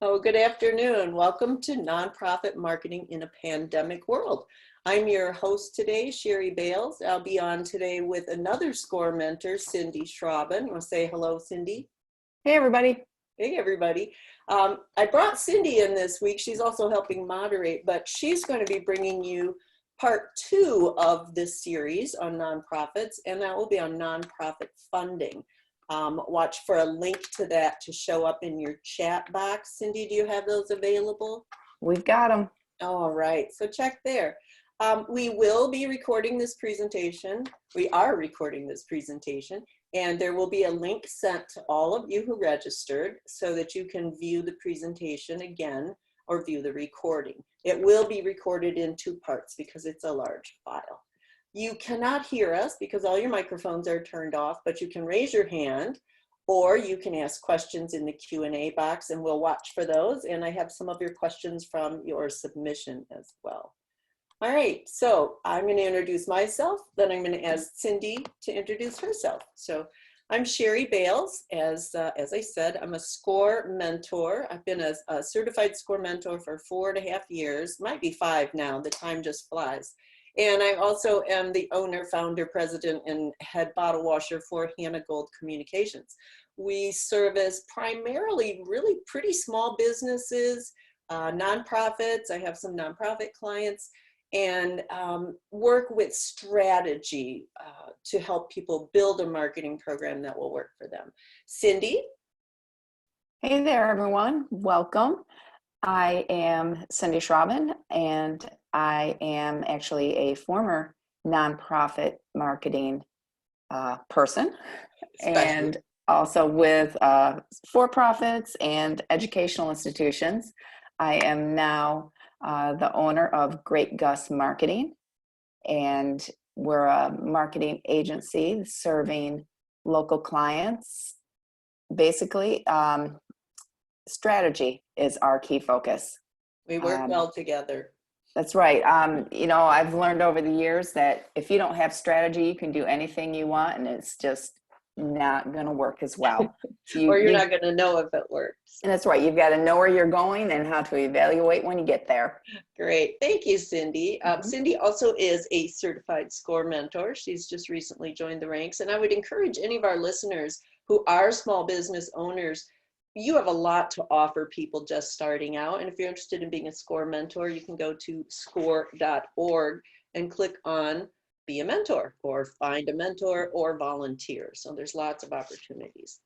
Oh, good afternoon. Welcome to Nonprofit Marketing in a Pandemic World. I'm your host today, Cheri Bales. I'll be on today with another SCORE mentor, Cindy Schraben. You want to say hello, Cindy? Hey, everybody. Hey, everybody. I brought Cindy in this week. She's also helping moderate, but she's going to be bringing you part 2 of this series on nonprofits, and that will be on nonprofit funding. Watch for a link to that to show up in your chat box. Cindy, do you have those available? We've got them. All right, so check there. We will be recording this presentation. We are recording this presentation, and there will be a link sent to all of you who registered so that you can view the presentation again or view the recording. It will be recorded in 2 parts because it's a large file. You cannot hear us because all your microphones are turned off, but you can raise your hand or you can ask questions in the Q&A box and we'll watch for those. And I have some of your questions from your submission as well. All right, so I'm going to introduce myself, then I'm going to ask Cindy to introduce herself. So I'm Cheri Bales. As I said, I'm a SCORE mentor. I've been a certified SCORE mentor for 4.5 years, might be 5 now, the time just flies. And I also am the owner, founder, president, and head bottle washer for Hannah Gold Communications. We service primarily really pretty small businesses, nonprofits. I have some nonprofit clients, and work with strategy to help people build a marketing program that will work for them. Cindy? Hey there, everyone. Welcome. I am Cindy Schraben, and I am actually a former nonprofit marketing person, and also with for-profits and educational institutions. I am now the owner of Great Gus Marketing, and we're a marketing agency serving local clients. Basically, strategy is our key focus. We work well together. That's right. You know, I've learned over the years that if you don't have strategy, you can do anything you want, and it's just not going to work as well. Or you're not going to know if it works. And that's right. You've got to know where you're going and how to evaluate when you get there. Great. Thank you, Cindy. Cindy also is a certified SCORE mentor. She's just recently joined the ranks. And I would encourage any of our listeners who are small business owners, you have a lot to offer people just starting out. And if you're interested in being a SCORE mentor, you can go to score.org and click on Be a Mentor or Find a Mentor or Volunteer. So there's lots of opportunities.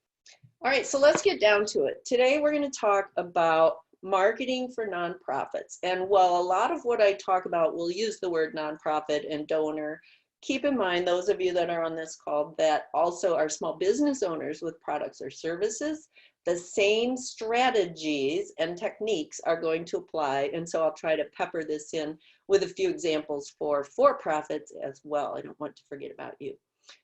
All right, so let's get down to it. Today we're going to talk about marketing for nonprofits. And while a lot of what I talk about will use the word nonprofit and donor, keep in mind, those of you that are on this call that also are small business owners with products or services, the same strategies and techniques are going to apply. And so I'll try to pepper this in with a few examples for for-profits as well. I don't want to forget about you.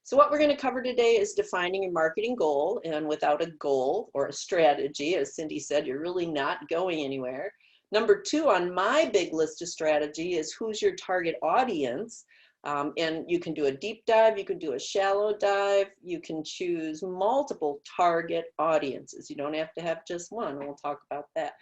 So what we're going to cover today is defining a marketing goal. And without a goal or a strategy, as Cindy said, you're really not going anywhere. Number 2 on my big list of strategy is who's your target audience. And you can do a deep dive, you can do a shallow dive, you can choose multiple target audiences. You don't have to have just one, we'll talk about that.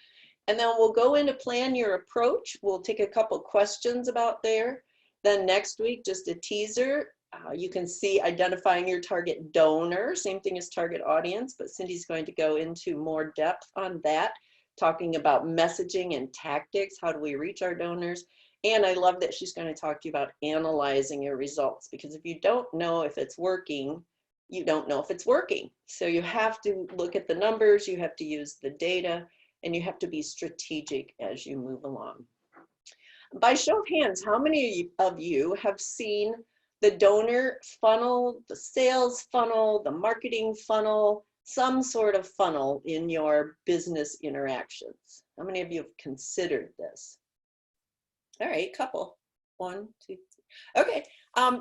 And then we'll go into plan your approach. We'll take a couple questions about there. Then next week, just a teaser, you can see identifying your target donor, same thing as target audience, but Cindy's going to go into more depth on that, talking about messaging and tactics, how do we reach our donors? And I love that she's going to talk to you about analyzing your results, because if you don't know if it's working, you don't know if it's working. So you have to look at the numbers, you have to use the data, and you have to be strategic as you move along. By show of hands, how many of you have seen the donor funnel, the sales funnel, the marketing funnel, some sort of funnel in your business interactions? How many of you have considered this? All right, couple. 1, 2, 3. Okay,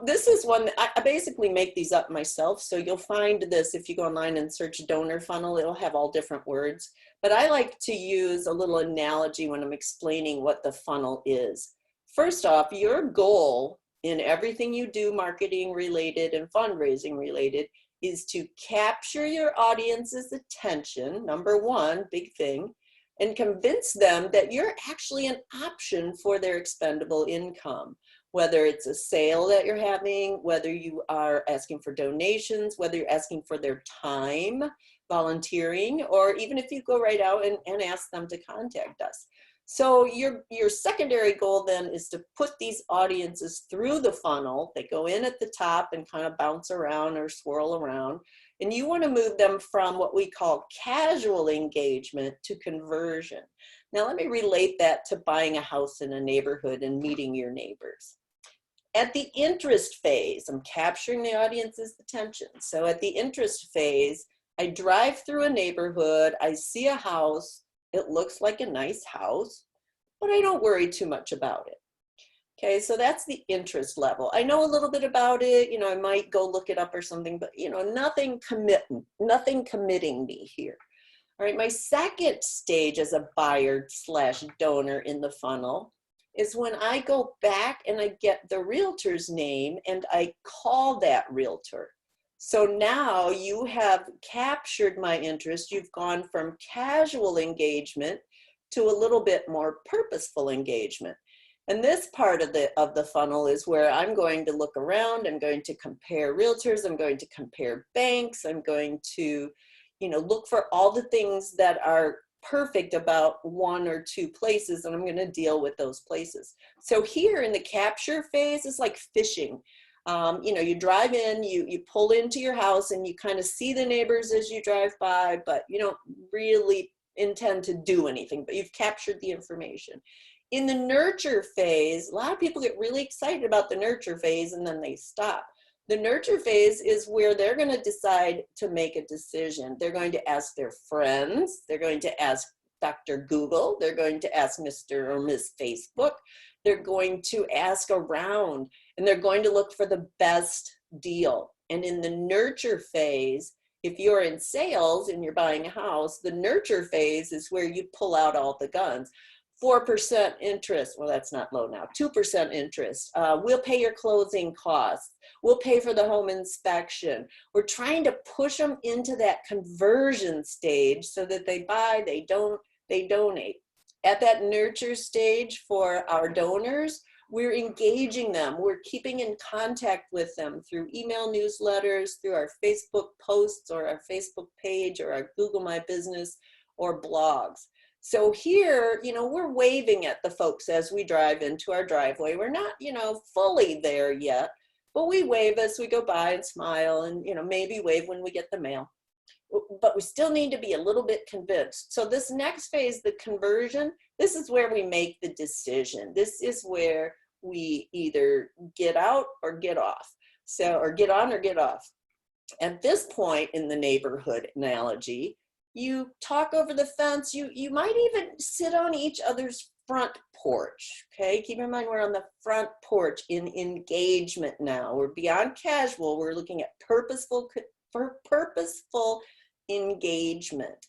this is one that I basically make these up myself. So you'll find this if you go online and search donor funnel, it'll have all different words. But I like to use a little analogy when I'm explaining what the funnel is. First off, your goal in everything you do, marketing related and fundraising related, is to capture your audience's attention, number 1, big thing, and convince them that you're actually an option for their expendable income. Whether it's a sale that you're having, whether you are asking for donations, whether you're asking for their time, volunteering, or even if you go right out and ask them to contact us. So your secondary goal then is to put these audiences through the funnel. They go in at the top and kind of bounce around or swirl around. And you want to move them from what we call casual engagement to conversion. Now, let me relate that to buying a house in a neighborhood and meeting your neighbors. At the interest phase, I'm capturing the audience's attention. So at the interest phase, I drive through a neighborhood, I see a house, it looks like a nice house, but I don't worry too much about it. Okay, so that's the interest level. I know a little bit about it, I might go look it up or something, but nothing committing me here. All right, my second stage as a buyer / donor in the funnel is when I go back and I get the realtor's name and I call that realtor. So now you have captured my interest. You've gone from casual engagement to a little bit more purposeful engagement. And this part of the funnel is where I'm going to look around, I'm going to compare realtors, I'm going to compare banks, I'm going to, look for all the things that are perfect about one or two places, and I'm going to deal with those places. So here in the capture phase, it's like fishing. You drive in, you pull into your house and you kind of see the neighbors as you drive by, but you don't really intend to do anything, but you've captured the information. In the nurture phase, a lot of people get really excited about the nurture phase and then they stop. The nurture phase is where they're going to decide to make a decision. They're going to ask their friends. They're going to ask Dr. Google. They're going to ask Mr. or Ms. Facebook. They're going to ask around and they're going to look for the best deal. And in the nurture phase, if you're in sales and you're buying a house, the nurture phase is where you pull out all the guns. 4% interest, well, that's not low now, 2% interest. We'll pay your closing costs. We'll pay for the home inspection. We're trying to push them into that conversion stage so that they buy, they donate. At that nurture stage for our donors, we're engaging them. We're keeping in contact with them through email newsletters, through our Facebook posts or our Facebook page or our Google My Business or blogs. So here, we're waving at the folks as we drive into our driveway. We're not, fully there yet, but we wave as we go by and smile and, maybe wave when we get the mail. But we still need to be a little bit convinced. So this next phase, the conversion, this is where we make the decision. This is where we either get out or get off. Or get on or get off. At this point in the neighborhood analogy, you talk over the fence, you might even sit on each other's front porch, okay? Keep in mind we're on the front porch in engagement now. We're beyond casual, we're looking at purposeful engagement,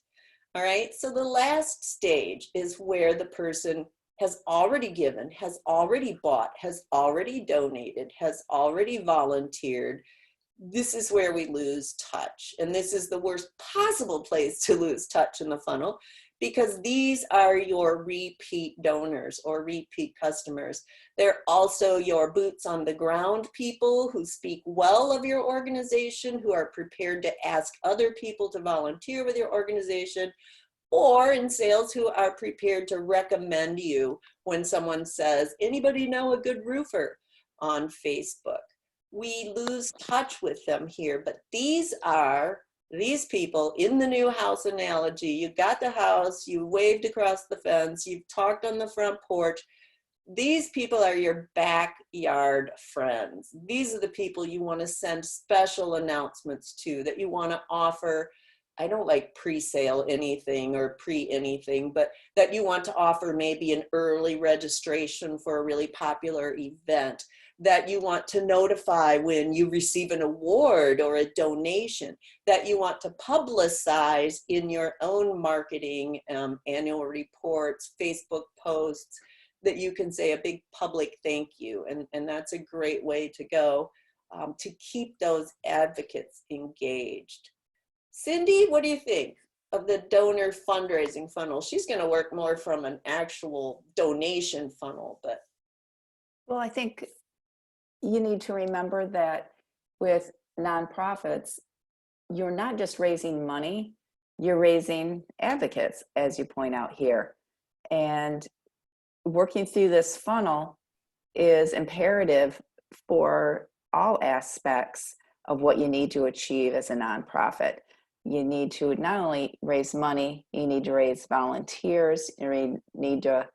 all right? So the last stage is where the person has already given, has already bought, has already donated, has already volunteered. This is where we lose touch. And this is the worst possible place to lose touch in the funnel because these are your repeat donors or repeat customers. They're also your boots on the ground people who speak well of your organization, who are prepared to ask other people to volunteer with your organization, or in sales who are prepared to recommend you when someone says, anybody know a good roofer on Facebook? We lose touch with them here, but these people in the new house analogy. You got the house, you waved across the fence, you've talked on the front porch. These people are your backyard friends. These are the people you want to send special announcements to, that you want to offer. I don't like pre-sale anything or pre-anything, but that you want to offer maybe an early registration for a really popular event, that you want to notify when you receive an award or a donation, that you want to publicize in your own marketing, annual reports, Facebook posts, that you can say a big public thank you. And that's a great way to go to keep those advocates engaged. Cindy, what do you think? of the donor fundraising funnel. She's going to work more from an actual donation funnel, but. Well, I think you need to remember that with nonprofits, you're not just raising money, you're raising advocates, as you point out here. And working through this funnel is imperative for all aspects of what you need to achieve as a nonprofit. You need to not only raise money, you need to raise volunteers, you need to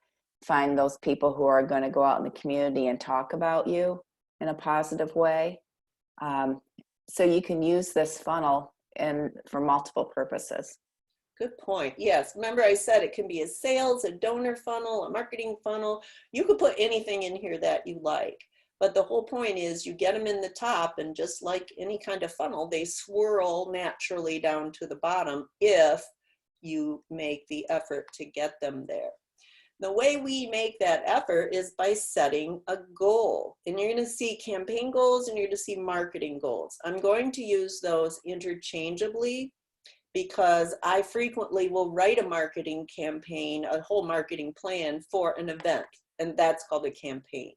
find those people who are going to go out in the community and talk about you in a positive way. So you can use this funnel for multiple purposes. Good point. Yes. Remember I said it can be a sales, a donor funnel, a marketing funnel. You could put anything in here that you like. But the whole point is you get them in the top, and just like any kind of funnel, they swirl naturally down to the bottom if you make the effort to get them there. The way we make that effort is by setting a goal. And you're going to see campaign goals and you're going to see marketing goals. I'm going to use those interchangeably because I frequently will write a marketing campaign, a whole marketing plan for an event, and that's called a campaign.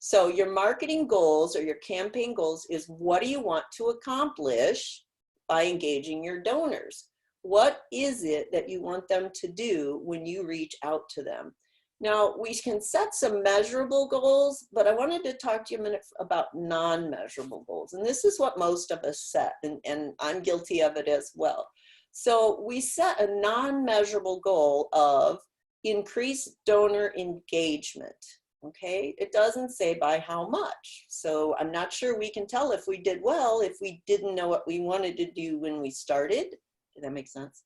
So your marketing goals or your campaign goals is, what do you want to accomplish by engaging your donors? What is it that you want them to do when you reach out to them? Now, we can set some measurable goals, but I wanted to talk to you a minute about non-measurable goals. And this is what most of us set, and I'm guilty of it as well. So we set a non-measurable goal of increased donor engagement. Okay, it doesn't say by how much. So I'm not sure we can tell if we did well if we didn't know what we wanted to do when we started. Does that make sense?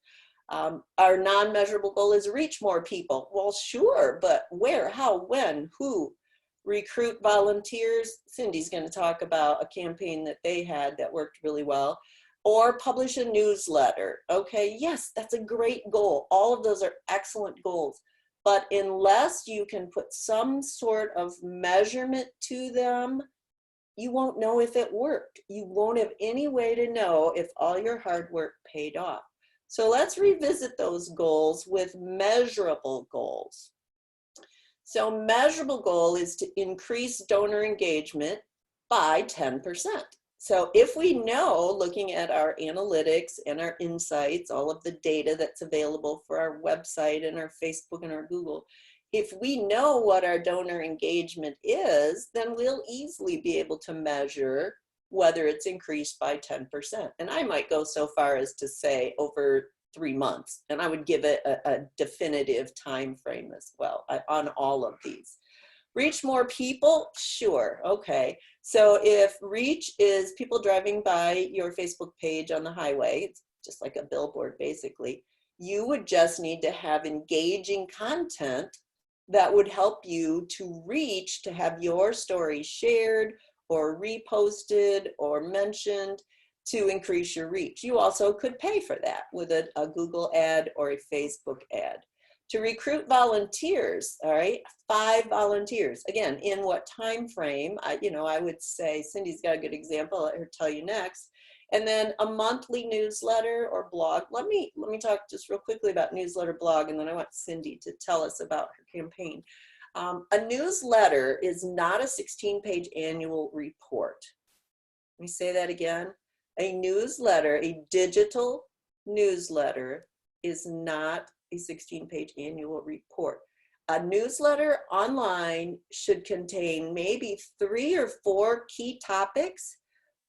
Our non-measurable goal is reach more people. Well, sure, but where, how, when, who? Recruit volunteers. Cindy's going to talk about a campaign that they had that worked really well. Or publish a newsletter. Okay, yes, that's a great goal. All of those are excellent goals. But unless you can put some sort of measurement to them, you won't know if it worked. You won't have any way to know if all your hard work paid off. So let's revisit those goals with measurable goals. So measurable goal is to increase donor engagement by 10%. So if we know, looking at our analytics and our insights, all of the data that's available for our website and our Facebook and our Google, if we know what our donor engagement is, then we'll easily be able to measure whether it's increased by 10%. And I might go so far as to say over 3 months, and I would give it a definitive time frame as well on all of these. Reach more people? Sure, okay. So if reach is people driving by your Facebook page on the highway, it's just like a billboard basically, you would just need to have engaging content that would help you to reach, to have your story shared or reposted or mentioned to increase your reach. You also could pay for that with a Google ad or a Facebook ad. To recruit volunteers, all right, 5 volunteers. Again, in what time frame? I would say Cindy's got a good example. I'll let her tell you next. And then a monthly newsletter or blog. Let me talk just real quickly about newsletter blog, and then I want Cindy to tell us about her campaign. A newsletter is not a 16-page annual report. Let me say that again. A newsletter, a digital newsletter, is not a 16-page annual report. A newsletter online should contain maybe 3 or 4 key topics,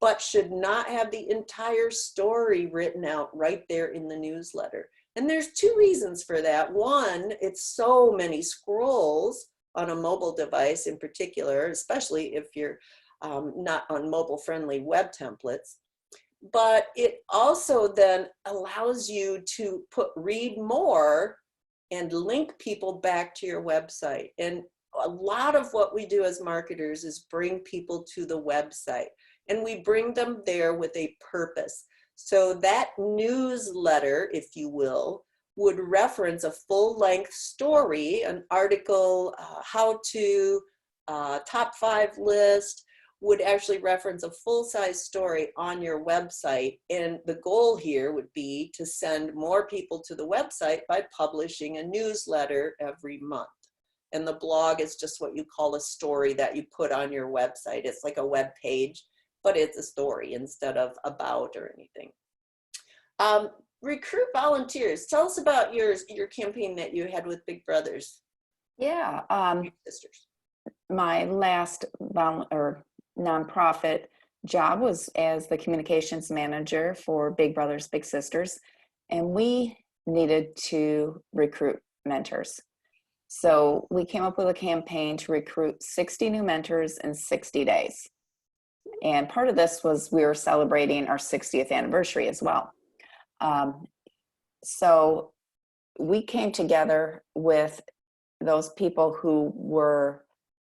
but should not have the entire story written out right there in the newsletter. And there's 2 reasons for that. One, it's so many scrolls on a mobile device in particular, especially if you're not on mobile-friendly web templates. But it also then allows you to read more and link people back to your website. And a lot of what we do as marketers is bring people to the website, and we bring them there with a purpose. So that newsletter, if you will, would reference a full-length story, an article, how to, top 5 list, would actually reference a full-size story on your website. And the goal here would be to send more people to the website by publishing a newsletter every month. And the blog is just what you call a story that you put on your website. It's like a web page, but it's a story instead of about or anything. Recruit volunteers. Tell us about your campaign that you had with Big Brothers. Yeah. Big Sisters. My last nonprofit job was as the communications manager for Big Brothers Big Sisters, and we needed to recruit mentors. So we came up with a campaign to recruit 60 new mentors in 60 days. And part of this was we were celebrating our 60th anniversary as well. So we came together with those people who were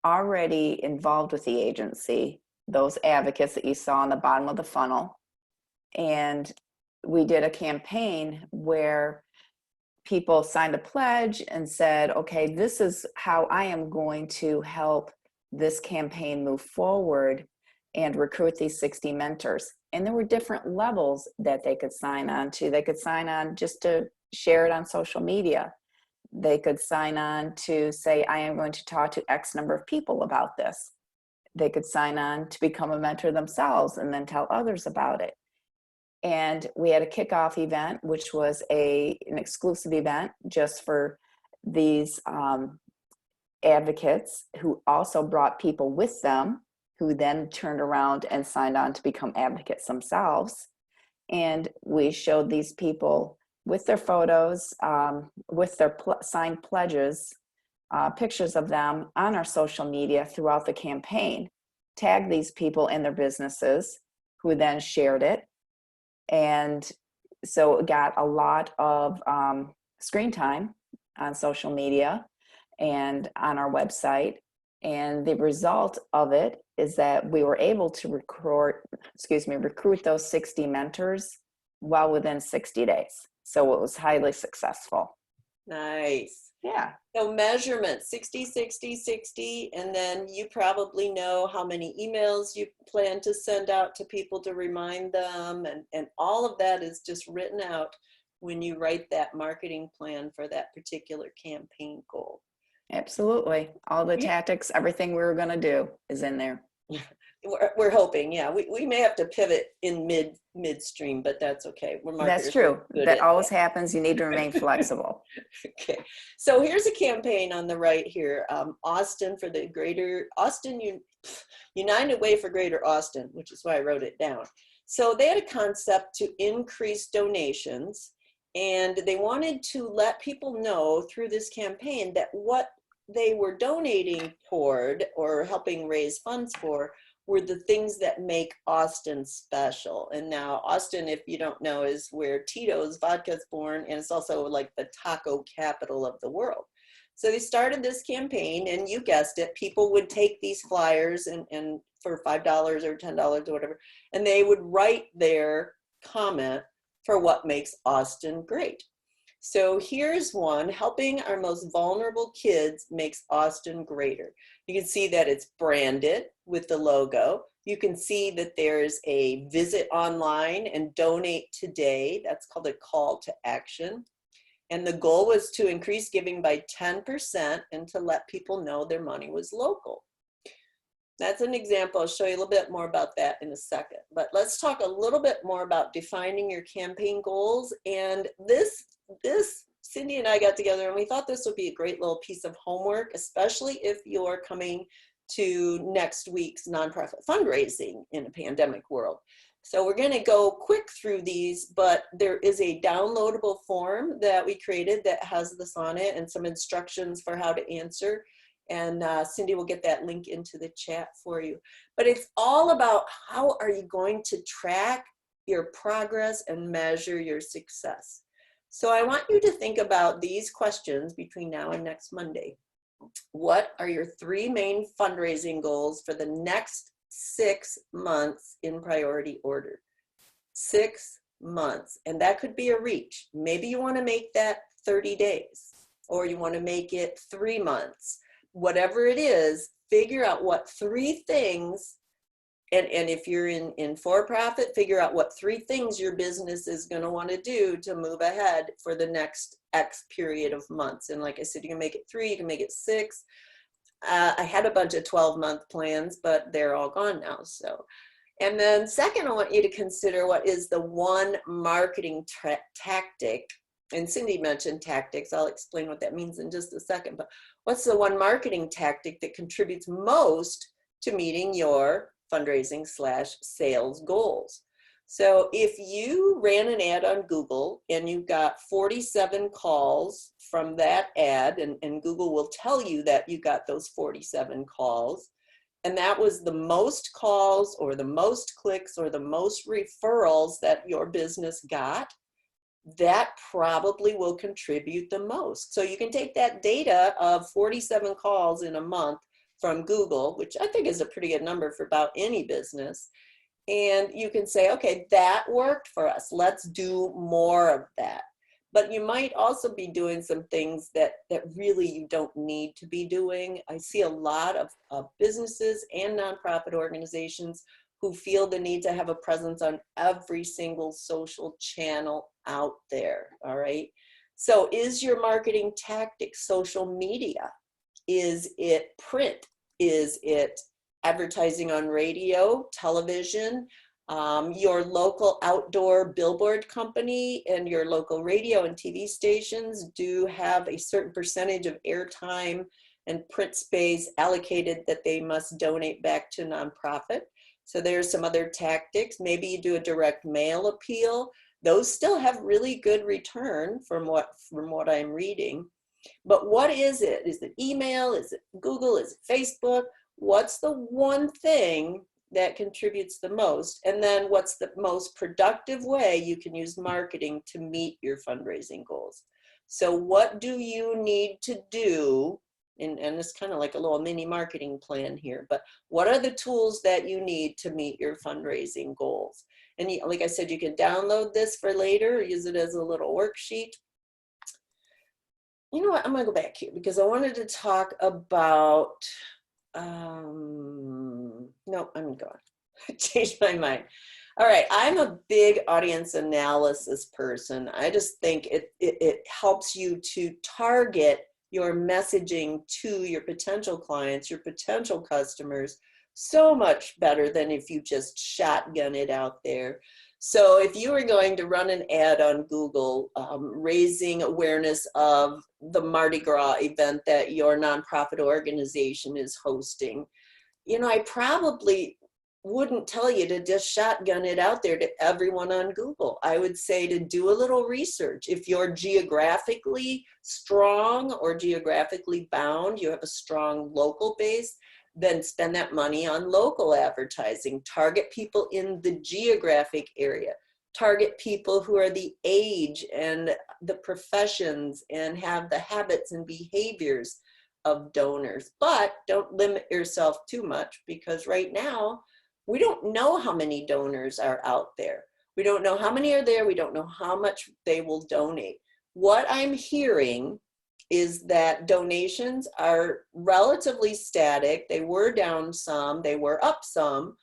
already involved with the agency, those advocates that you saw on the bottom of the funnel. And we did a campaign where people signed a pledge and said, okay, this is how I am going to help this campaign move forward and recruit these 60 mentors. And there were different levels that they could sign on to. They could sign on just to share it on social media. They could sign on to say, I am going to talk to X number of people about this. They could sign on to become a mentor themselves and then tell others about it. And we had a kickoff event, which was an exclusive event just for these advocates who also brought people with them, who then turned around and signed on to become advocates themselves. And we showed these people with their photos, with their signed pledges, pictures of them on our social media throughout the campaign, tagged these people in their businesses, who then shared it. And so it got a lot of screen time on social media and on our website. And the result of it is that we were able to recruit those 60 mentors well within 60 days. So it was highly successful. Nice. Yeah. So measurement, 60, 60, 60, and then you probably know how many emails you plan to send out to people to remind them, and all of that is just written out when you write that marketing plan for that particular campaign goal. Absolutely. All the tactics, everything we were going to do is in there. We're hoping, yeah. We may have to pivot in midstream, but that's okay. That's true. That always happens. You need to remain flexible. Okay. So here's a campaign on the right here. Austin for the Greater Austin United Way for Greater Austin, which is why I wrote it down. So they had a concept to increase donations, and they wanted to let people know through this campaign that what they were donating toward or helping raise funds for were the things that make Austin special. And now Austin, if you don't know, is where Tito's vodka is born, and it's also like the taco capital of the world. So they started this campaign, and you guessed it, people would take these flyers and for $5 or $10 or whatever, and they would write their comment for what makes Austin great. So here's one: helping our most vulnerable kids makes Austin greater. You can see that it's branded with the logo. You can see that there's a visit online and donate today. That's called a call to action. And the goal was to increase giving by 10% and to let people know their money was local. That's an example. I'll show you a little bit more about that in a second. But let's talk a little bit more about defining your campaign goals. And this Cindy and I got together and we thought this would be a great little piece of homework, especially if you're coming to next week's nonprofit fundraising in a pandemic world. So we're going to go quick through these, but there is a downloadable form that we created that has this on it and some instructions for how to answer. And Cindy will get that link into the chat for you. But it's all about how are you going to track your progress and measure your success. So I want you to think about these questions between now and next Monday. What are your 3 main fundraising goals for the next 6 months in priority order? 6 months. And that could be a reach. Maybe you want to make that 30 days, or you want to make it 3 months. Whatever it is, figure out what 3 things And if you're in for-profit, figure out what 3 things your business is going to want to do to move ahead for the next X period of months. And like I said, you can make it 3, you can make it 6. I had a bunch of 12-month plans, but they're all gone now. So, and then second, I want you to consider what is the one marketing tactic. And Cindy mentioned tactics. I'll explain what that means in just a second. But what's the one marketing tactic that contributes most to meeting your fundraising/sales goals? So if you ran an ad on Google and you got 47 calls from that ad, and Google will tell you that you got those 47 calls, and that was the most calls or the most clicks or the most referrals that your business got, that probably will contribute the most. So you can take that data of 47 calls in a month from Google, which I think is a pretty good number for about any business, and you can say, okay, that worked for us. Let's do more of that. But you might also be doing some things that really you don't need to be doing. I see a lot of businesses and nonprofit organizations who feel the need to have a presence on every single social channel out there, all right? So is your marketing tactic social media? Is it print? Is it advertising on radio, television, your local outdoor billboard company and your local radio and TV stations do have a certain percentage of airtime and print space allocated that they must donate back to nonprofit. So there's some other tactics. Maybe you do a direct mail appeal. Those still have really good return from what I'm reading. But what is it? Is it email? Is it Google? Is it Facebook? What's the one thing that contributes the most? And then what's the most productive way you can use marketing to meet your fundraising goals? So what do you need to do? And it's kind of like a little mini marketing plan here, but what are the tools that you need to meet your fundraising goals? And like I said, you can download this for later, or use it as a little worksheet. You know what, I'm gonna go back here because I wanted to talk about, no, I'm gone. I changed my mind. All right, I'm a big audience analysis person. I just think it helps you to target your messaging to your potential clients, your potential customers, so much better than if you just shotgun it out there. So if you were going to run an ad on Google, raising awareness of the Mardi Gras event that your nonprofit organization is hosting, you know, I probably wouldn't tell you to just shotgun it out there to everyone on Google. I would say to do a little research. If you're geographically strong or geographically bound, you have a strong local base, then spend that money on local advertising. Target people in the geographic area. Target people who are the age and the professions and have the habits and behaviors of donors. But don't limit yourself too much, because right now, we don't know how many donors are out there. We don't know how many are there. We don't know how much they will donate. What I'm hearing is that donations are relatively static. They were down some, they were up some,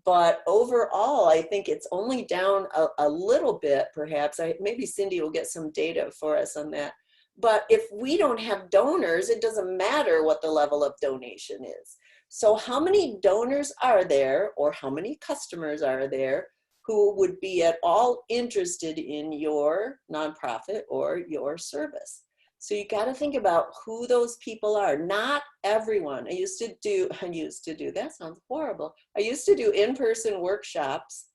but overall, I think it's only down a little bit, perhaps. Maybe Cindy will get some data for us on that. But if we don't have donors, it doesn't matter what the level of donation is. So how many donors are there, or how many customers are there who would be at all interested in your nonprofit or your service? So you got to think about who those people are. Not everyone. I used to do, that sounds horrible. I used to do in-person workshops,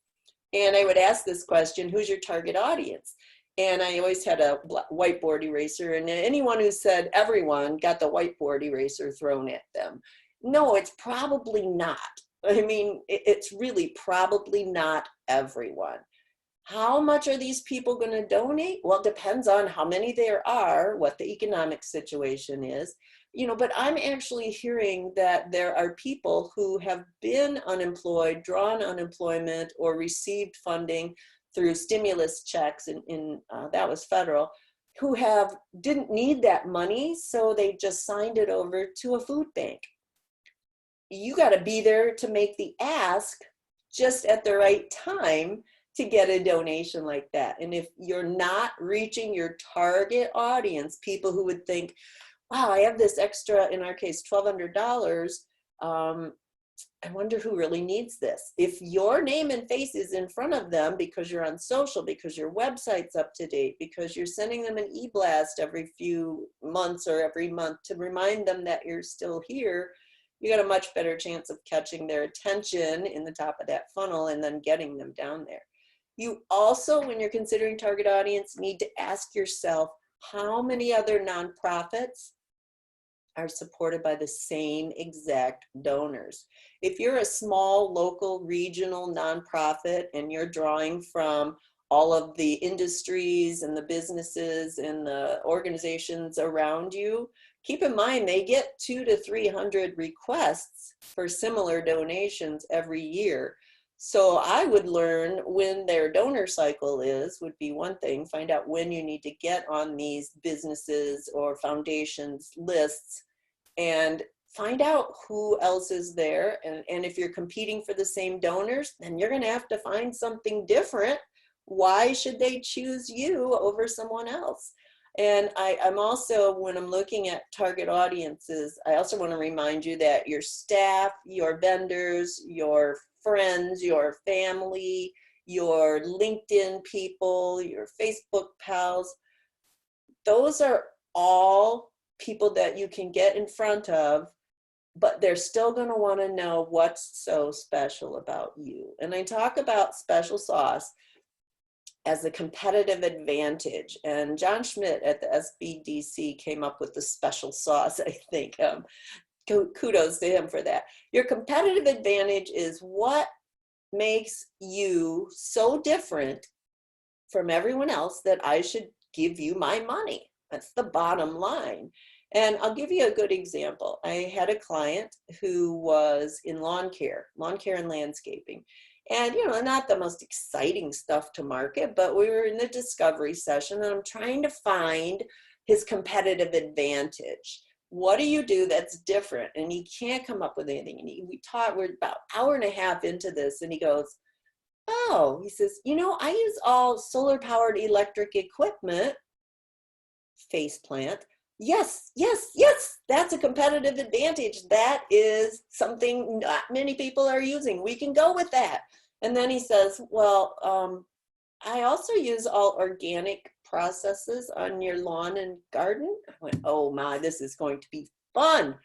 and I would ask this question: who's your target audience? And I always had a whiteboard eraser, and anyone who said everyone got the whiteboard eraser thrown at them. No, it's probably not. I mean, it's really probably not everyone. How much are these people going to donate? Well, it depends on how many there are, what the economic situation is, you know, but I'm actually hearing that there are people who have been unemployed, drawn unemployment, or received funding through stimulus checks, that was federal, who didn't need that money, so they just signed it over to a food bank. you got to be there to make the ask just at the right time to get a donation like that. And if you're not reaching your target audience, people who would think, wow, I have this extra, in our case, $1,200. I wonder who really needs this. If your name and face is in front of them because you're on social, because your website's up to date, because you're sending them an e-blast every few months or every month to remind them that you're still here, you got a much better chance of catching their attention in the top of that funnel and then getting them down there. You also, when you're considering target audience, need to ask yourself, how many other nonprofits are supported by the same exact donors? If you're a small, local, regional nonprofit and you're drawing from all of the industries and the businesses and the organizations around you, keep in mind they get 200 to 300 requests for similar donations every year. So I would learn when their donor cycle is, would be one thing. Find out when you need to get on these businesses or foundations lists, and find out who else is there. And if you're competing for the same donors, then you're going to have to find something different. Why should they choose you over someone else? And I'm also, when I'm looking at target audiences, I also want to remind you that your staff, your vendors, your friends, your family, your LinkedIn people, your Facebook pals, those are all people that you can get in front of, but they're still going to want to know what's so special about you. And I talk about special sauce as a competitive advantage. And John Schmidt at the SBDC came up with the special sauce, I think. Kudos to him for that. Your competitive advantage is what makes you so different from everyone else that I should give you my money. That's the bottom line. And I'll give you a good example. I had a client who was in lawn care and landscaping. And, not the most exciting stuff to market, but we were in the discovery session and I'm trying to find his competitive advantage. What do you do that's different? And he can't come up with anything. And we're about an hour and a half into this and he goes, oh, he says, I use all solar powered electric equipment, face plant. Yes, that's a competitive advantage. That is something not many people are using. We can go with that. And then he says, well, I also use all organic processes on your lawn and garden. I went, oh my, this is going to be fun.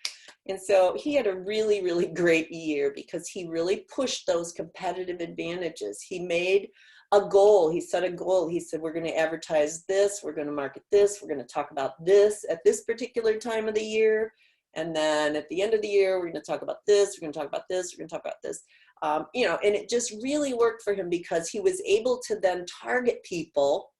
And so he had a really, really great year because he really pushed those competitive advantages. He made a goal. He set a goal. He said, we're going to advertise this. We're going to market this. We're going to talk about this at this particular time of the year. And then at the end of the year, we're going to talk about this. We're going to talk about this. We're going to talk about this. And it just really worked for him because he was able to then target people,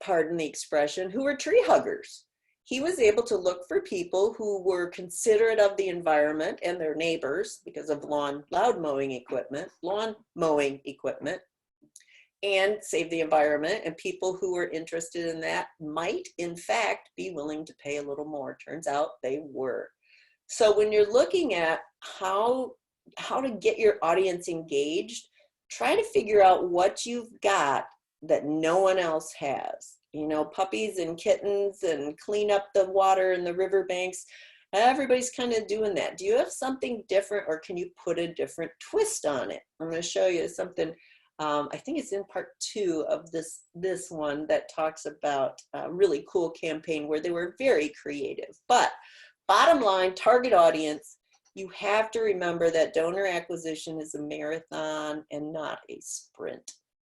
pardon the expression, who were tree huggers. He was able to look for people who were considerate of the environment and their neighbors because of lawn mowing equipment, and save the environment. And people who were interested in that might, in fact, be willing to pay a little more. Turns out they were. So when you're looking at how to get your audience engaged, try to figure out what you've got that no one else has. Puppies and kittens and clean up the water in the riverbanks. Everybody's kind of doing that. Do you have something different, or can you put a different twist on it? I'm going to show you something. I think it's in part 2 of this one that talks about a really cool campaign where they were very creative. But bottom line, target audience, you have to remember that donor acquisition is a marathon and not a sprint.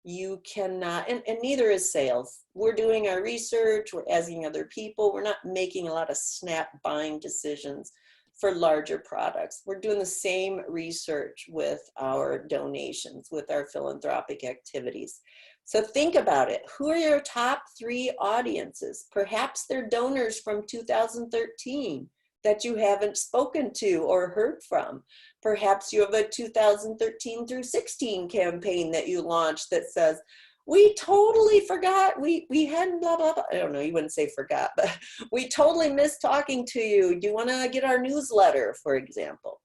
You cannot, and neither is sales. We're doing our research, we're asking other people, we're not making a lot of snap buying decisions for larger products. We're doing the same research with our donations, with our philanthropic activities. So think about it. Who are your top 3 audiences? Perhaps they're donors from 2013 that you haven't spoken to or heard from. Perhaps you have a 2013 through 16 campaign that you launched that says, we totally forgot, we hadn't blah, blah, blah. I don't know, you wouldn't say forgot, but we totally missed talking to you. Do you want to get our newsletter, for example?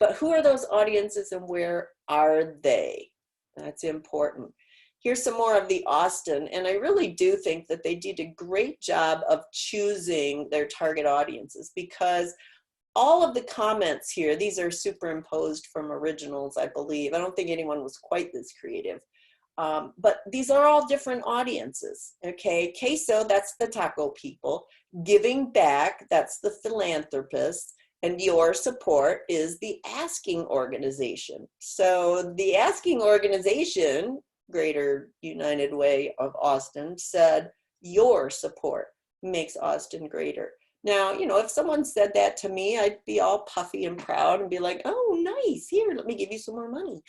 But who are those audiences and where are they? That's important. Here's some more of the Austin, and I really do think that they did a great job of choosing their target audiences, because all of the comments here, these are superimposed from originals, I believe. I don't think anyone was quite this creative. But these are all different audiences, okay? Queso, that's the taco people. Giving back, that's the philanthropists. And your support is the asking organization. So the asking organization, Greater United Way of Austin, said your support makes Austin greater. Now, you know, if someone said that to me, I'd be all puffy and proud and be like, oh, nice, here, let me give you some more money.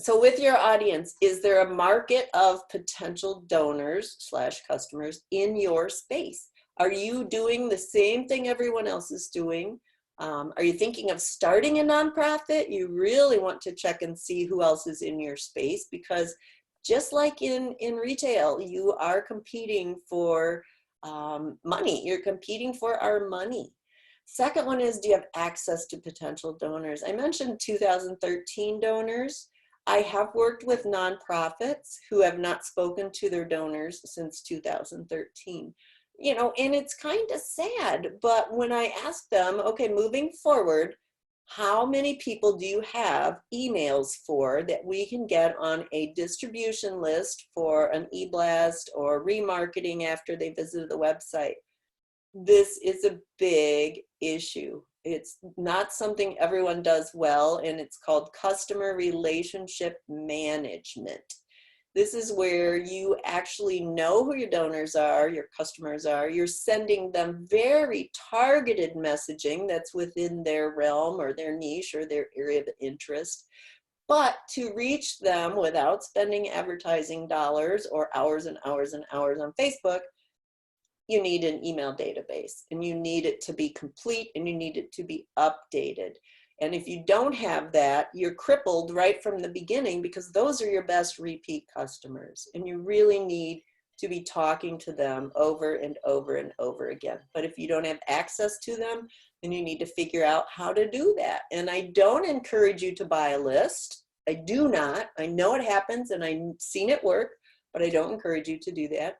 So with your audience, is there a market of potential donors / customers in your space? Are you doing the same thing everyone else is doing? Are you thinking of starting a nonprofit? You really want to check and see who else is in your space, because just like in retail, you are competing for money. You're competing for our money. Second one is, do you have access to potential donors? I mentioned 2013 donors. I have worked with nonprofits who have not spoken to their donors since 2013. You know, and it's kind of sad, but when I ask them, okay, moving forward, how many people do you have emails for that we can get on a distribution list for an e-blast or remarketing after they visited the website? This is a big issue. It's not something everyone does well, and it's called customer relationship management. This is where you actually know who your donors are, your customers are. You're sending them very targeted messaging that's within their realm or their niche or their area of interest. But to reach them without spending advertising dollars or hours and hours and hours on Facebook, you need an email database, and you need it to be complete, and you need it to be updated. And if you don't have that, you're crippled right from the beginning, because those are your best repeat customers, and you really need to be talking to them over and over and over again. But if you don't have access to them, then you need to figure out how to do that. And I don't encourage you to buy a list. I do not. I know it happens, and I've seen it work, but I don't encourage you to do that.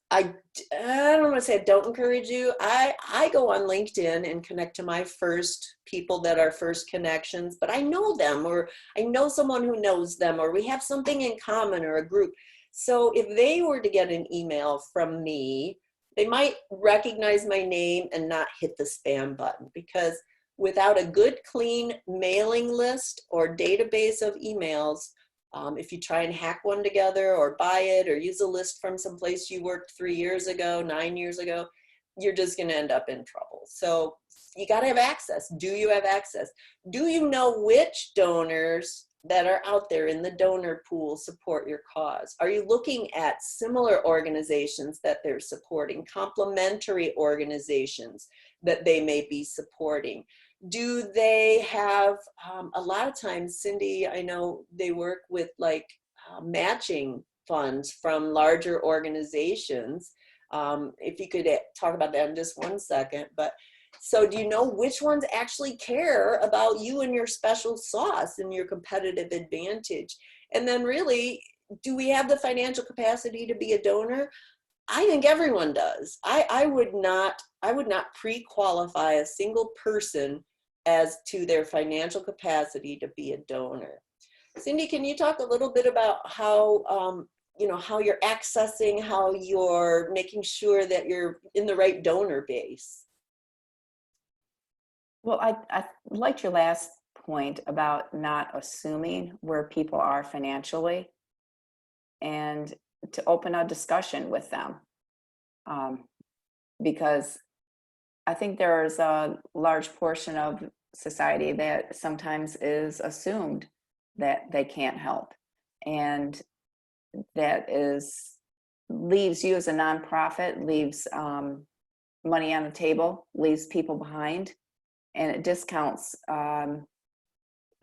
I don't want to say I don't encourage you. I go on LinkedIn and connect to my first people that are first connections, but I know them, or I know someone who knows them, or we have something in common or a group. So if they were to get an email from me, they might recognize my name and not hit the spam button, because without a good, clean mailing list or database of emails, if you try and hack one together or buy it or use a list from someplace you worked 3 years ago, 9 years ago, you're just going to end up in trouble. So you got to have access. Do you have access? Do you know which donors that are out there in the donor pool support your cause? Are you looking at similar organizations that they're supporting, complementary organizations that they may be supporting? Do they have, a lot of times, Cindy, I know they work with like matching funds from larger organizations. If you could talk about that in just 1 second. But so do you know which ones actually care about you and your special sauce and your competitive advantage? And then really, do we have the financial capacity to be a donor? I think everyone does. I would not pre-qualify a single person as to their financial capacity to be a donor. Cindy, can you talk a little bit about how how you're accessing, how you're making sure that you're in the right donor base? Well, I liked your last point about not assuming where people are financially, and to open a discussion with them. Because I think there's a large portion of society that sometimes is assumed that they can't help. And that leaves you as a nonprofit, leaves money on the table, leaves people behind, and it discounts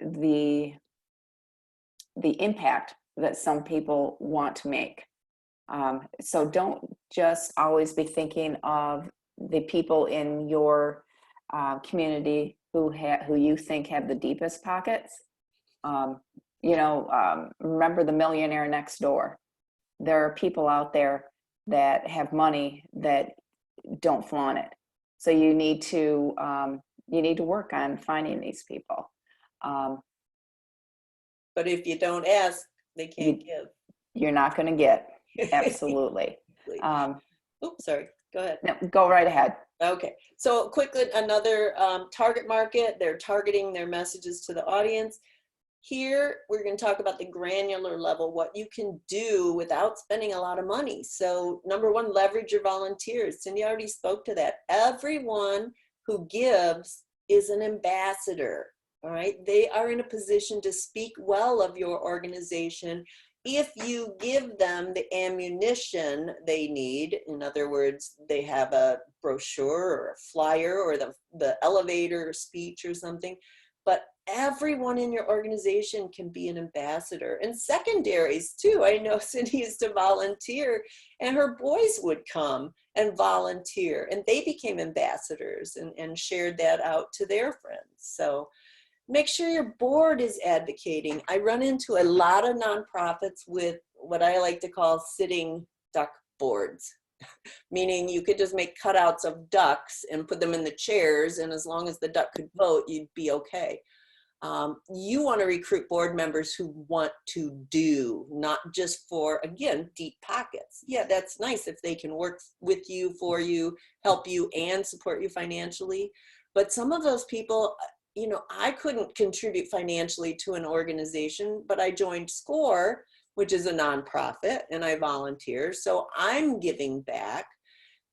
the impact that some people want to make. So don't just always be thinking of the people in your community who you think have the deepest pockets. Remember the millionaire next door. There are people out there that have money that don't flaunt it. So you need to work on finding these people. But if you don't ask, they can't give. You're not going to get. Absolutely. Oops, sorry. Go ahead. No, go right ahead. Okay. So quickly, another target market. They're targeting their messages to the audience. Here, we're going to talk about the granular level, what you can do without spending a lot of money. So number one, leverage your volunteers. Cindy already spoke to that. Everyone who gives is an ambassador, all right? They are in a position to speak well of your organization if you give them the ammunition they need. In other words, they have a brochure or a flyer or the elevator speech or something. But everyone in your organization can be an ambassador. And secondaries too. I know Cindy used to volunteer and her boys would come and volunteer and they became ambassadors and shared that out to their friends. So make sure your board is advocating. I run into a lot of nonprofits with what I like to call sitting duck boards. Meaning you could just make cutouts of ducks and put them in the chairs, and as long as the duck could vote, you'd be okay. You want to recruit board members who want to do, not just for, again, deep pockets. Yeah, that's nice if they can work with you, for you, help you, and support you financially. But some of those people, I couldn't contribute financially to an organization, but I joined SCORE, which is a nonprofit, and I volunteer. So I'm giving back.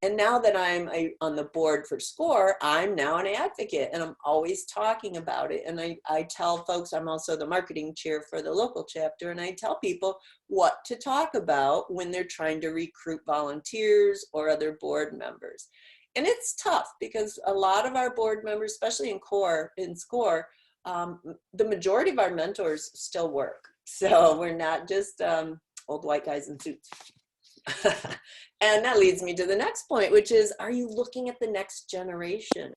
And now that I'm on the board for SCORE, I'm now an advocate and I'm always talking about it. And I tell folks, I'm also the marketing chair for the local chapter, and I tell people what to talk about when they're trying to recruit volunteers or other board members. And it's tough because a lot of our board members, especially in SCORE, the majority of our mentors still work. So we're not just old white guys in suits. And that leads me to the next point, which is, are you looking at the next generation?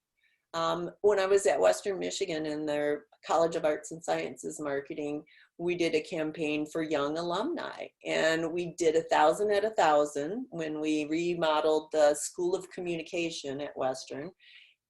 When I was at Western Michigan in their College of Arts and Sciences marketing, we did a campaign for young alumni, and we did 1,000 at 1,000 when we remodeled the School of Communication at Western.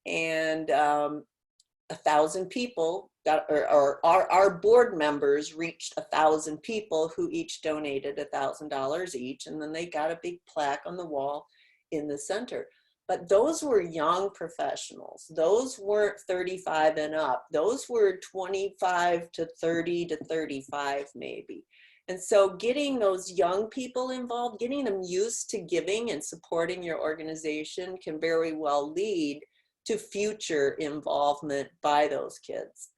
And 1,000 people got, or our board members reached 1,000 people who each donated $1,000 each, and then they got a big plaque on the wall in the center. But those were young professionals. Those weren't 35 and up. Those were 25 to 30 to 35 maybe. And so getting those young people involved, getting them used to giving and supporting your organization can very well lead to future involvement by those kids.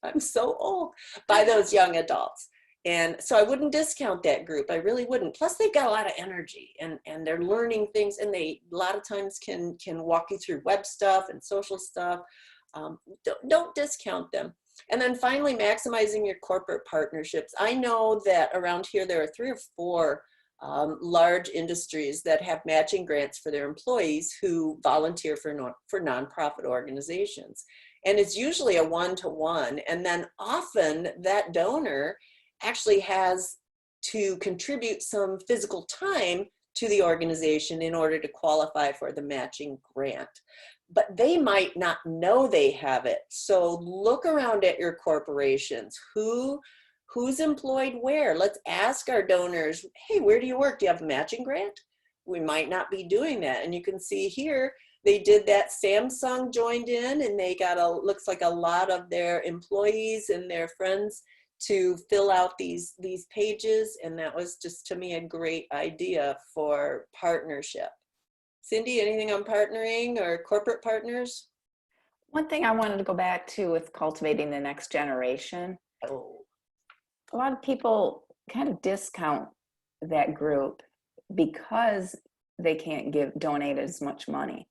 I'm so old. By those young adults. And so I wouldn't discount that group. I really wouldn't. Plus they've got a lot of energy and they're learning things, and they a lot of times can walk you through web stuff and social stuff. Don't discount them. And then finally, maximizing your corporate partnerships. I know that around here there are 3 or 4 large industries that have matching grants for their employees who volunteer for nonprofit organizations. And it's usually a one-to-one. And then often that donor actually has to contribute some physical time to the organization in order to qualify for the matching grant. But they might not know they have it. So look around at your corporations. Who's employed where? Let's ask our donors, hey, where do you work? Do you have a matching grant? We might not be doing that. And you can see here, they did that. Samsung joined in, and they got looks like a lot of their employees and their friends to fill out these pages. And that was just, to me, a great idea for partnership. Cindy, anything on partnering or corporate partners? One thing I wanted to go back to with cultivating the next generation. Oh. A lot of people kind of discount that group because they can't donate as much money.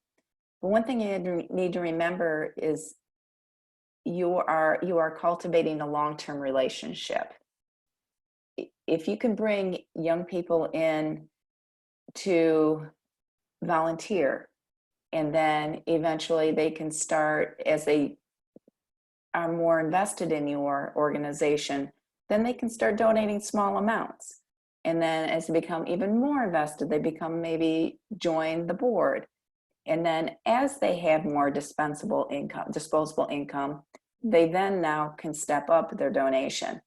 But one thing you need to remember is you are cultivating a long-term relationship. If you can bring young people in to volunteer, And then eventually they can start, as they are more invested in your organization, then they can start donating small amounts. And then as they become even more invested, they become maybe join the board. And then as they have more disposable income, they then now can step up their donation.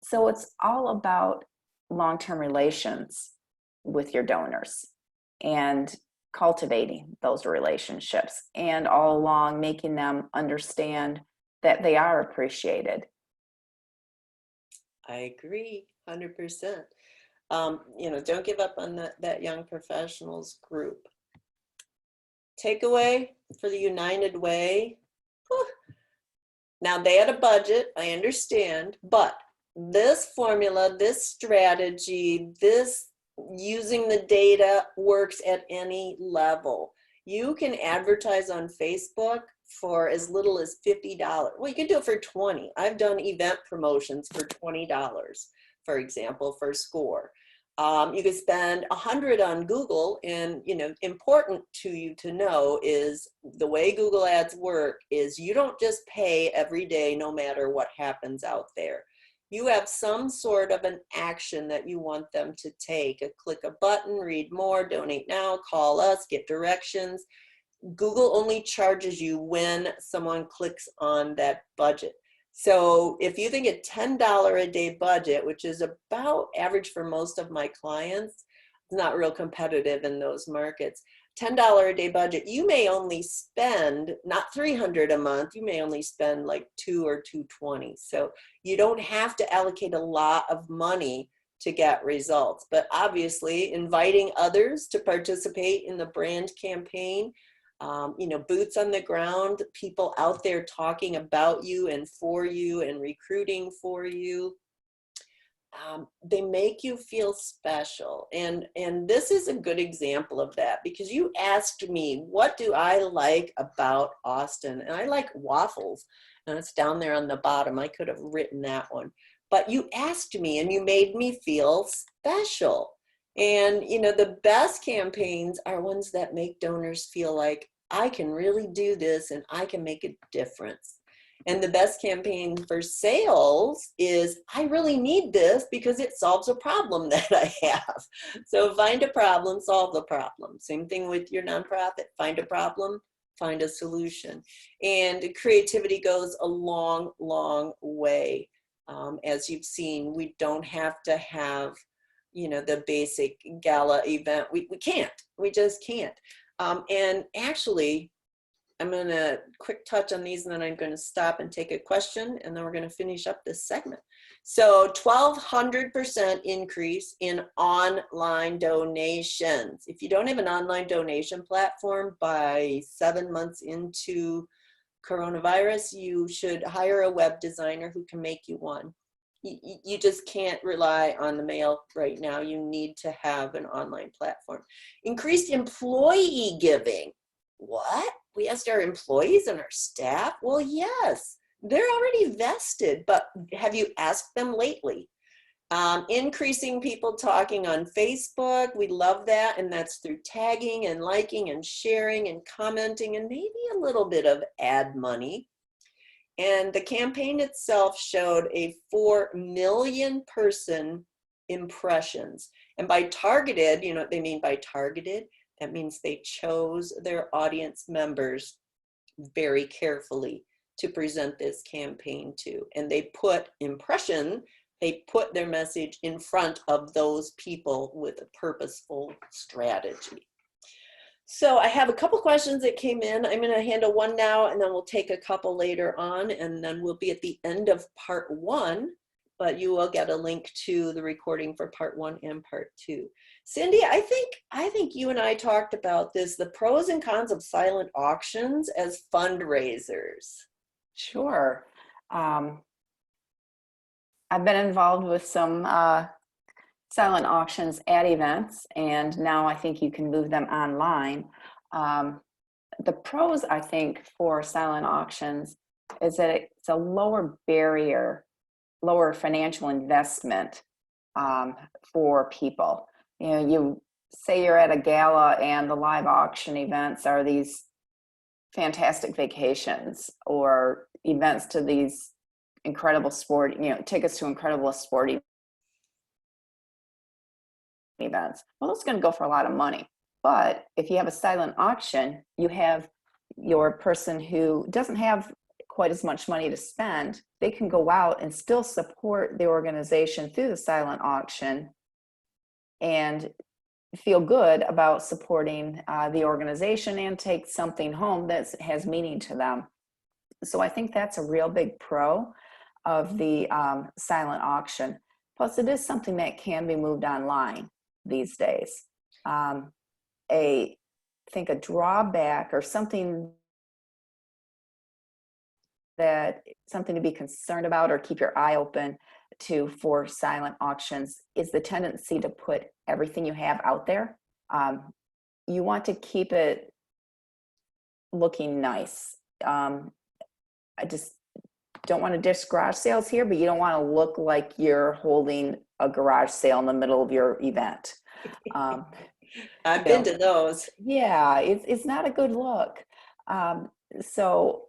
So it's all about long-term relations with your donors and cultivating those relationships, and all along making them understand that they are appreciated. I agree 100%. Don't give up on that young professionals group. Takeaway for the United Way. Whew. Now they had a budget, I understand, but this formula, this strategy, this using the data works at any level. You can advertise on Facebook for as little as $50. Well, you can do it for 20. I've done event promotions for $20, for example, for SCORE. You could spend 100 on Google, and important to you to know is the way Google ads work is you don't just pay every day no matter what happens out there. You have some sort of an action that you want them to take. Click a button, read more, donate now, call us, get directions. Google only charges you when someone clicks on that budget. So if you think a $10 a day budget, which is about average for most of my clients, it's not real competitive in those markets. $10 a day budget, you may only spend not 300 a month, you may only spend like 2 or 220. So you don't have to allocate a lot of money to get results. But obviously inviting others to participate in the brand campaign, boots on the ground, people out there talking about you and for you and recruiting for you. They make you feel special. And this is a good example of that, because you asked me, what do I like about Austin? And I like waffles, and it's down there on the bottom. I could have written that one, but you asked me and you made me feel special. And the best campaigns are ones that make donors feel like, I can really do this and I can make a difference. And the best campaign for sales is, I really need this because it solves a problem that I have. So find a problem, solve the problem. Same thing with your nonprofit. Find a problem, find a solution. And creativity goes a long, long way. As you've seen, we don't have to have, the basic gala event. We can't. We just can't. And actually, I'm going to quick touch on these, and then I'm going to stop and take a question, and then we're going to finish up this segment. So 1,200% increase in online donations. If you don't have an online donation platform by 7 months into coronavirus, you should hire a web designer who can make you one. You just can't rely on the mail right now. You need to have an online platform. Increased employee giving. What? We asked our employees and our staff? Well, yes, they're already vested, but have you asked them lately? Increasing people talking on Facebook. We love that. And that's through tagging and liking and sharing and commenting and maybe a little bit of ad money. And the campaign itself showed a 4 million person impressions. And by targeted, you know what they mean by targeted? That means they chose their audience members very carefully to present this campaign to. And they put they put their message in front of those people with a purposeful strategy. So I have a couple questions that came in. I'm going to handle one now, and then we'll take a couple later on, and then we'll be at the end of part 1, but you will get a link to the recording for part 1 and part 2. Cindy, I think you and I talked about this, the pros and cons of silent auctions as fundraisers. Sure. I've been involved with some silent auctions at events, and now I think you can move them online. The pros, I think, for silent auctions is that it's a lower barrier, lower financial investment for people. You know, say you're at a gala and the live auction events are these fantastic vacations or events to these incredible sport, tickets to incredible sporting events. Well, it's going to go for a lot of money. But if you have a silent auction, you have your person who doesn't have quite as much money to spend. They can go out and still support the organization through the silent auction and feel good about supporting the organization and take something home that has meaning to them. So I think that's a real big pro of the silent auction. Plus, it is something that can be moved online these days. I think a drawback or something to be concerned about or keep your eye open to for silent auctions is the tendency to put everything you have out there. You want to keep it looking nice. I just don't want to dish garage sales here, but you don't want to look like you're holding a garage sale in the middle of your event. I've been to those. Yeah, it's not a good look. So,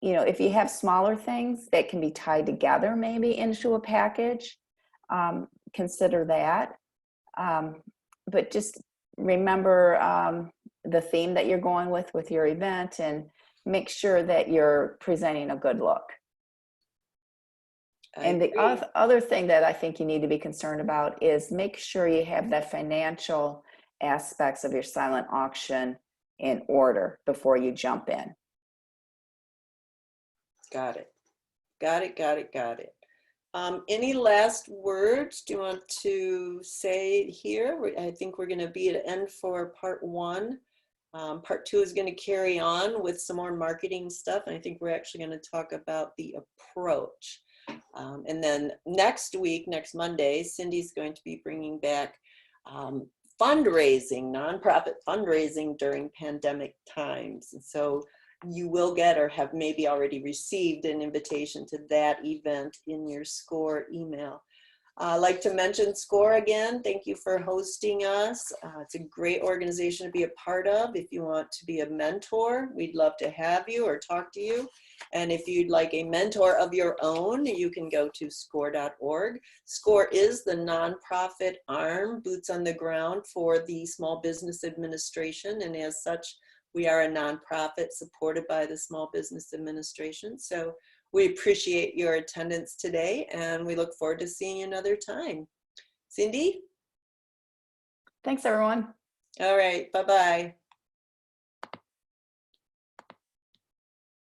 if you have smaller things that can be tied together maybe into a package, consider that. But just remember the theme that you're going with your event and make sure that you're presenting a good look. And the other thing that I think you need to be concerned about is make sure you have the financial aspects of your silent auction in order before you jump in. Got it. Any last words do you want to say here? I think we're going to be at an end for part 1. Part 2 is going to carry on with some more marketing stuff. And I think we're actually going to talk about the approach. And then next week, next Monday, Cindy's going to be bringing back fundraising, nonprofit fundraising during pandemic times. And so you will get or have maybe already received an invitation to that event in your SCORE email. I'd like to mention SCORE again. Thank you for hosting us. It's a great organization to be a part of. If you want to be a mentor, we'd love to have you or talk to you. And if you'd like a mentor of your own, you can go to score.org. SCORE is the nonprofit arm, boots on the ground for the Small Business Administration. And as such, we are a nonprofit supported by the Small Business Administration. So we appreciate your attendance today, and we look forward to seeing you another time. Cindy? Thanks, everyone. All right. Bye-bye.